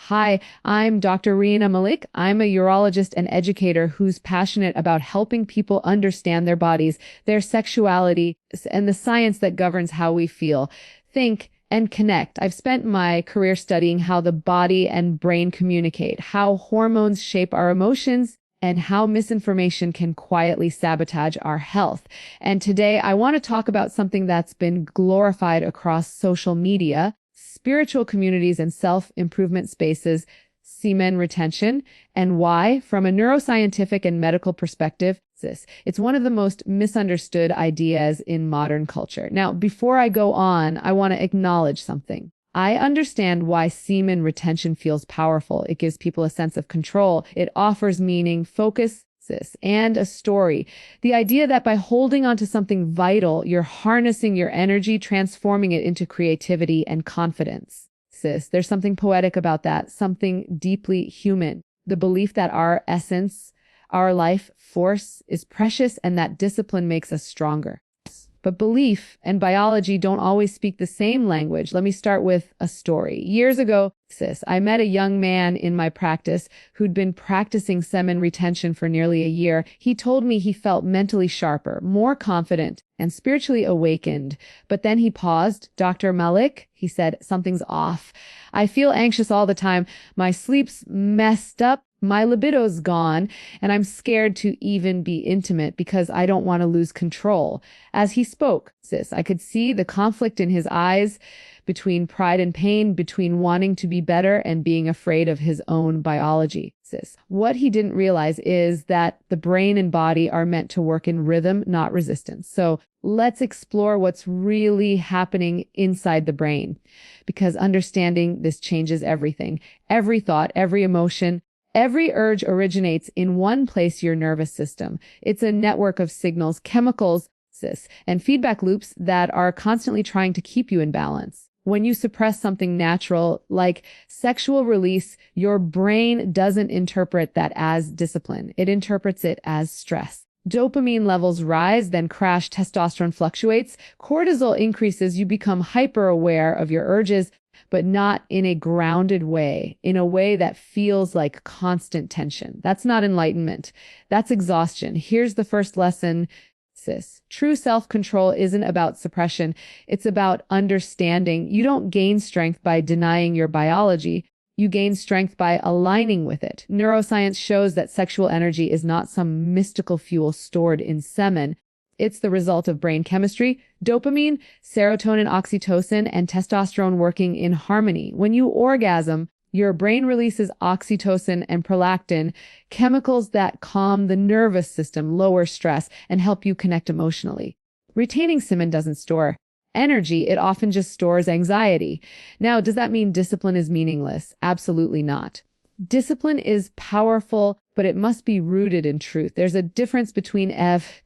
Hi, I'm Dr. Reena Malik. I'm a urologist and educator who's passionate about helping people understand their bodies, their sexuality, and the science that governs how we feel, think, and connect. I've spent my career studying how the body and brain communicate, how hormones shape our emotions, and how misinformation can quietly sabotage our health. And today I want to talk about something that's been glorified across social media, spiritual communities, and self-improvement spaces, semen retention, and why, from a neuroscientific and medical perspective, it's one of the most misunderstood ideas in modern culture. Now, before I go on, I want to acknowledge something. I understand why semen retention feels powerful. It gives people a sense of control. It offers meaning, focus, and a story. The idea that by holding on to something vital, you're harnessing your energy, transforming it into creativity and confidence. There's something poetic about that, something deeply human. The belief that our essence, our life force is precious and that discipline makes us stronger. But belief and biology don't always speak the same language. Let me start with a story. Years ago, I met a young man in my practice who'd been practicing semen retention for nearly a year. He told me he felt mentally sharper, more confident, and spiritually awakened. But then he paused. Dr. Malik, he said, something's off. I feel anxious all the time. My sleep's messed up. My libido's gone, and I'm scared to even be intimate because I don't want to lose control. As he spoke, I could see the conflict in his eyes between pride and pain, between wanting to be better and being afraid of his own biology. What he didn't realize is that the brain and body are meant to work in rhythm, not resistance. So let's explore what's really happening inside the brain, because understanding this changes everything. Every thought, every emotion, every urge originates in one place, your nervous system. It's a network of signals, chemicals, and feedback loops that are constantly trying to keep you in balance. When you suppress something natural, like sexual release, your brain doesn't interpret that as discipline. It interprets it as stress. Dopamine levels rise, then crash, testosterone fluctuates, cortisol increases, you become hyper-aware of your urges, but not in a grounded way, in a way that feels like constant tension. That's not enlightenment. That's exhaustion. Here's the first lesson, True self-control isn't about suppression. It's about understanding. You don't gain strength by denying your biology. You gain strength by aligning with it. Neuroscience shows that sexual energy is not some mystical fuel stored in semen. It's the result of brain chemistry, dopamine, serotonin, oxytocin, and testosterone working in harmony. When you orgasm, your brain releases oxytocin and prolactin, chemicals that calm the nervous system, lower stress, and help you connect emotionally. Retaining semen doesn't store energy. It often just stores anxiety. Now, does that mean discipline is meaningless? Absolutely not. Discipline is powerful, but it must be rooted in truth. There's a difference between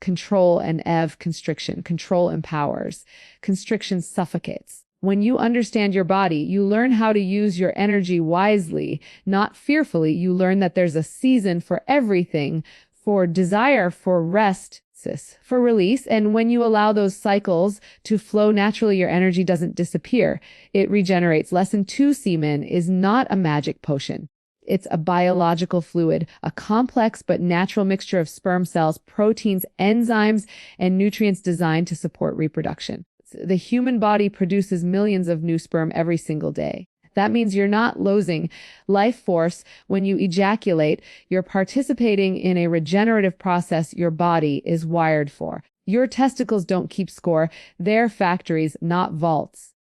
control, and constriction. Control empowers. Constriction suffocates. When you understand your body, you learn how to use your energy wisely, not fearfully. You learn that there's a season for everything, for desire, for rest, for release. And when you allow those cycles to flow naturally, your energy doesn't disappear. It regenerates. Lesson 2, semen is not a magic potion. It's a biological fluid, a complex but natural mixture of sperm cells, proteins, enzymes, and nutrients designed to support reproduction. The human body produces millions of new sperm every single day. That means you're not losing life force when you ejaculate. You're participating in a regenerative process your body is wired for. Your testicles don't keep score. They're factories, not vaults.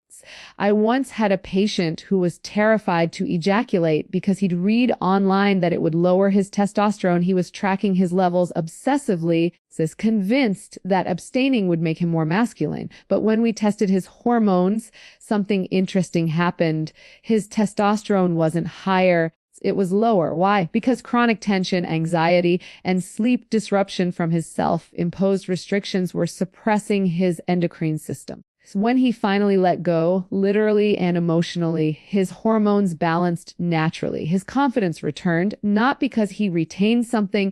I once had a patient who was terrified to ejaculate because he'd read online that it would lower his testosterone. He was tracking his levels obsessively, convinced that abstaining would make him more masculine. But when we tested his hormones, something interesting happened. His testosterone wasn't higher. It was lower. Why? Because chronic tension, anxiety, and sleep disruption from his self-imposed restrictions were suppressing his endocrine system. When he finally let go, literally and emotionally, his hormones balanced naturally. His confidence returned, not because he retained something,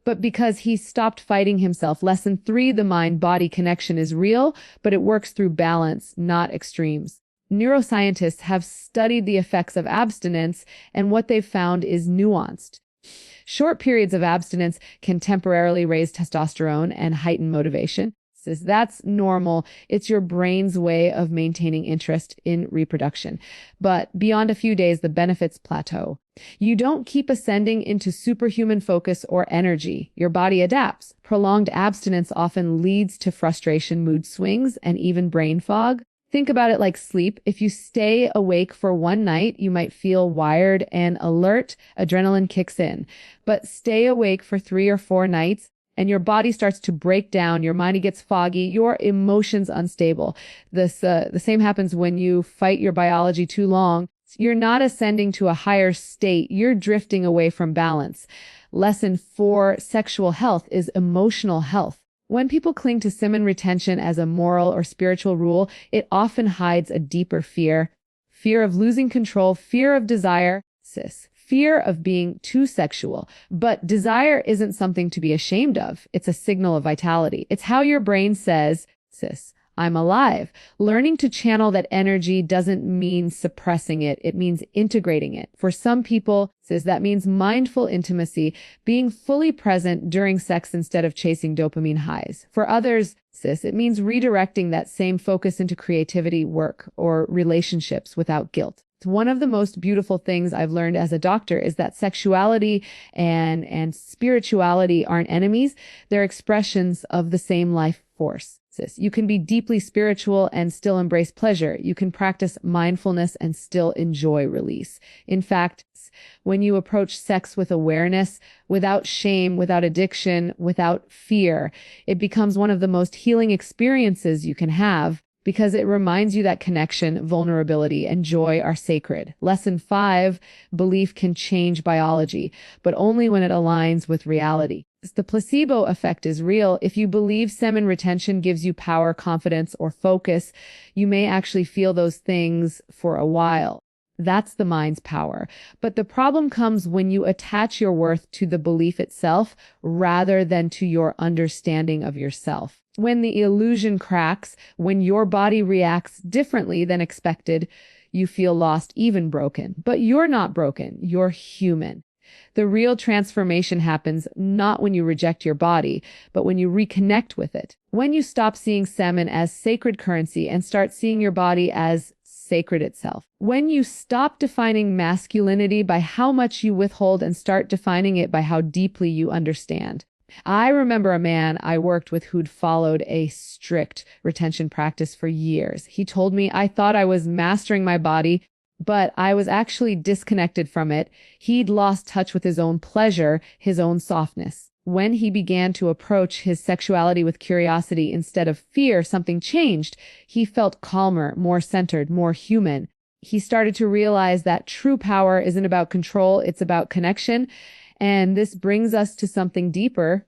but because he stopped fighting himself. Lesson 3, the mind-body connection is real, but it works through balance, not extremes. Neuroscientists have studied the effects of abstinence, and what they've found is nuanced. Short periods of abstinence can temporarily raise testosterone and heighten motivation. That's normal. It's your brain's way of maintaining interest in reproduction. But beyond a few days, the benefits plateau. You don't keep ascending into superhuman focus or energy. Your body adapts. Prolonged abstinence often leads to frustration, mood swings, and even brain fog. Think about it like sleep. If you stay awake for one night, you might feel wired and alert. Adrenaline kicks in. But stay awake for 3 or 4 nights, and your body starts to break down, your mind gets foggy, your emotions unstable. The same happens when you fight your biology too long. You're not ascending to a higher state. You're drifting away from balance. Lesson 4, sexual health is emotional health. When people cling to semen retention as a moral or spiritual rule, it often hides a deeper fear. Fear of losing control, fear of desire, fear of being too sexual. But desire isn't something to be ashamed of. It's a signal of vitality. It's how your brain says, I'm alive. Learning to channel that energy doesn't mean suppressing it. It means integrating it. For some people, that means mindful intimacy, being fully present during sex instead of chasing dopamine highs. For others, it means redirecting that same focus into creativity, work, or relationships without guilt. One of the most beautiful things I've learned as a doctor is that sexuality and spirituality aren't enemies. They're expressions of the same life force. You can be deeply spiritual and still embrace pleasure. You can practice mindfulness and still enjoy release. In fact, when you approach sex with awareness, without shame, without addiction, without fear, it becomes one of the most healing experiences you can have, because it reminds you that connection, vulnerability, and joy are sacred. Lesson 5, belief can change biology, but only when it aligns with reality. The placebo effect is real. If you believe semen retention gives you power, confidence, or focus, you may actually feel those things for a while. That's the mind's power. But the problem comes when you attach your worth to the belief itself rather than to your understanding of yourself. When the illusion cracks, when your body reacts differently than expected, you feel lost, even broken. But you're not broken. You're human. The real transformation happens not when you reject your body, but when you reconnect with it. When you stop seeing semen as sacred currency and start seeing your body as sacred itself. When you stop defining masculinity by how much you withhold and start defining it by how deeply you understand. I remember a man I worked with who'd followed a strict retention practice for years. He told me, I thought I was mastering my body, but I was actually disconnected from it. He'd lost touch with his own pleasure, his own softness. When he began to approach his sexuality with curiosity instead of fear, something changed. He felt calmer, more centered, more human. He started to realize that true power isn't about control, it's about connection. And this brings us to something deeper,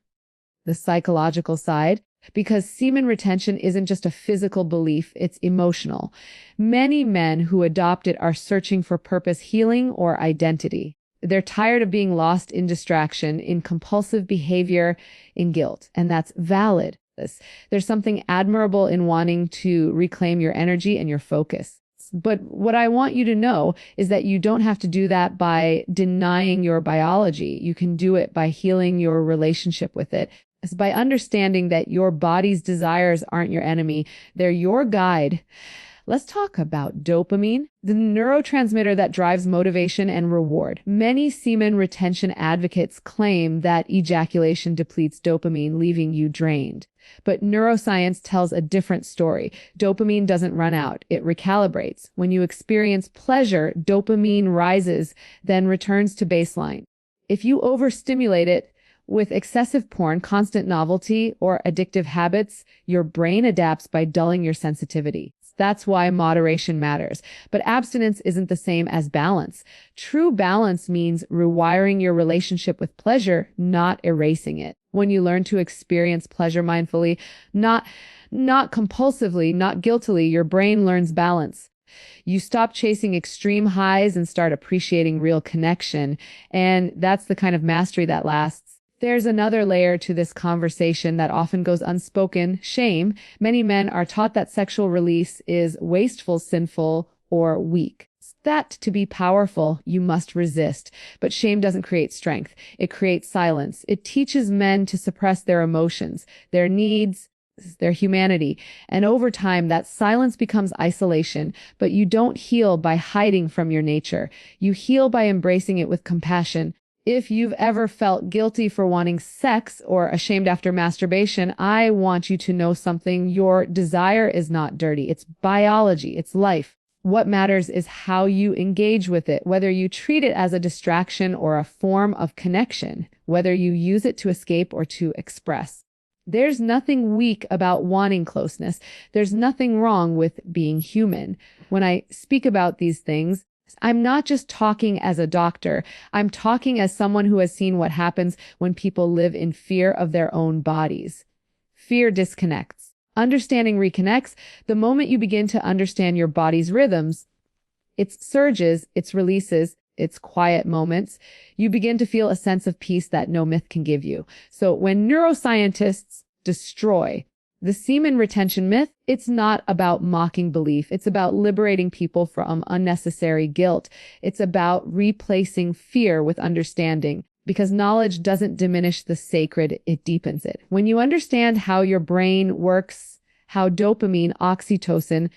the psychological side, because semen retention isn't just a physical belief, it's emotional. Many men who adopt it are searching for purpose, healing, or identity. They're tired of being lost in distraction, in compulsive behavior, in guilt, and that's valid. There's something admirable in wanting to reclaim your energy and your focus. But what I want you to know is that you don't have to do that by denying your biology. You can do it by healing your relationship with it. It's by understanding that your body's desires aren't your enemy. They're your guide. Let's talk about dopamine, the neurotransmitter that drives motivation and reward. Many semen retention advocates claim that ejaculation depletes dopamine, leaving you drained. But neuroscience tells a different story. Dopamine doesn't run out. It recalibrates. When you experience pleasure, dopamine rises, then returns to baseline. If you overstimulate it with excessive porn, constant novelty, or addictive habits, your brain adapts by dulling your sensitivity. That's why moderation matters. But abstinence isn't the same as balance. True balance means rewiring your relationship with pleasure, not erasing it. When you learn to experience pleasure mindfully, not compulsively, not guiltily, your brain learns balance. You stop chasing extreme highs and start appreciating real connection. And that's the kind of mastery that lasts. There's another layer to this conversation that often goes unspoken: shame. Many men are taught that sexual release is wasteful, sinful, or weak. That to be powerful, you must resist. But shame doesn't create strength. It creates silence. It teaches men to suppress their emotions, their needs, their humanity. And over time, that silence becomes isolation. But you don't heal by hiding from your nature. You heal by embracing it with compassion. If you've ever felt guilty for wanting sex or ashamed after masturbation, I want you to know something. Your desire is not dirty. It's biology. It's life. What matters is how you engage with it, whether you treat it as a distraction or a form of connection, whether you use it to escape or to express. There's nothing weak about wanting closeness. There's nothing wrong with being human. When I speak about these things, I'm not just talking as a doctor. I'm talking as someone who has seen what happens when people live in fear of their own bodies. Fear disconnects. Understanding reconnects. The moment you begin to understand your body's rhythms, its surges, its releases, its quiet moments, you begin to feel a sense of peace that no myth can give you. So when neuroscientists destroy the semen retention myth, it's not about mocking belief. It's about liberating people from unnecessary guilt. It's about replacing fear with understanding, because knowledge doesn't diminish the sacred, it deepens it. When you understand how your brain works, how dopamine, oxytocin,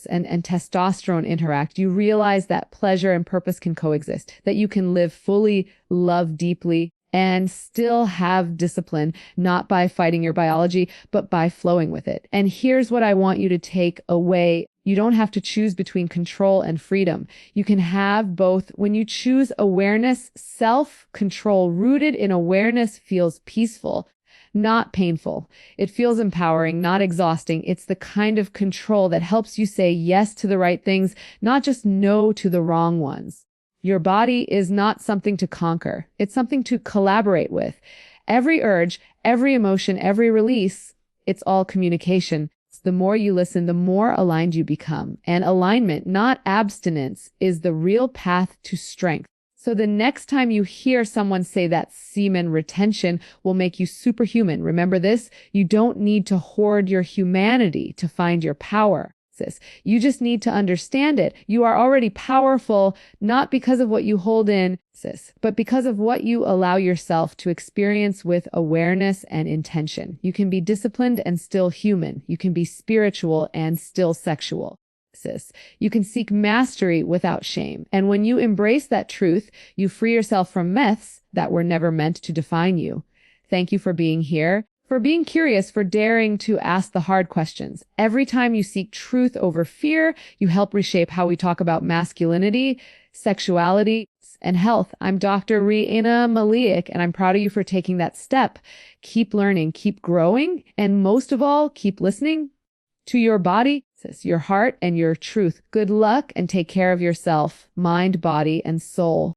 and testosterone interact, you realize that pleasure and purpose can coexist, that you can live fully, love deeply, and still have discipline, not by fighting your biology, but by flowing with it. And here's what I want you to take away. You don't have to choose between control and freedom. You can have both. When you choose awareness, self-control rooted in awareness feels peaceful, not painful. It feels empowering, not exhausting. It's the kind of control that helps you say yes to the right things, not just no to the wrong ones. Your body is not something to conquer. It's something to collaborate with. Every urge, every emotion, every release, it's all communication. The more you listen, the more aligned you become. And alignment, not abstinence, is the real path to strength. So the next time you hear someone say that semen retention will make you superhuman, remember this: you don't need to hoard your humanity to find your power. You just need to understand it. You are already powerful, not because of what you hold in, but because of what you allow yourself to experience with awareness and intention. You can be disciplined and still human. You can be spiritual and still sexual. You can seek mastery without shame. And when you embrace that truth, you free yourself from myths that were never meant to define you. Thank you for being here, for being curious, for daring to ask the hard questions. Every time you seek truth over fear, you help reshape how we talk about masculinity, sexuality, and health. I'm Dr. Reena Malik, and I'm proud of you for taking that step. Keep learning, keep growing, and most of all, keep listening to your body, your heart, and your truth. Good luck, and take care of yourself, mind, body, and soul.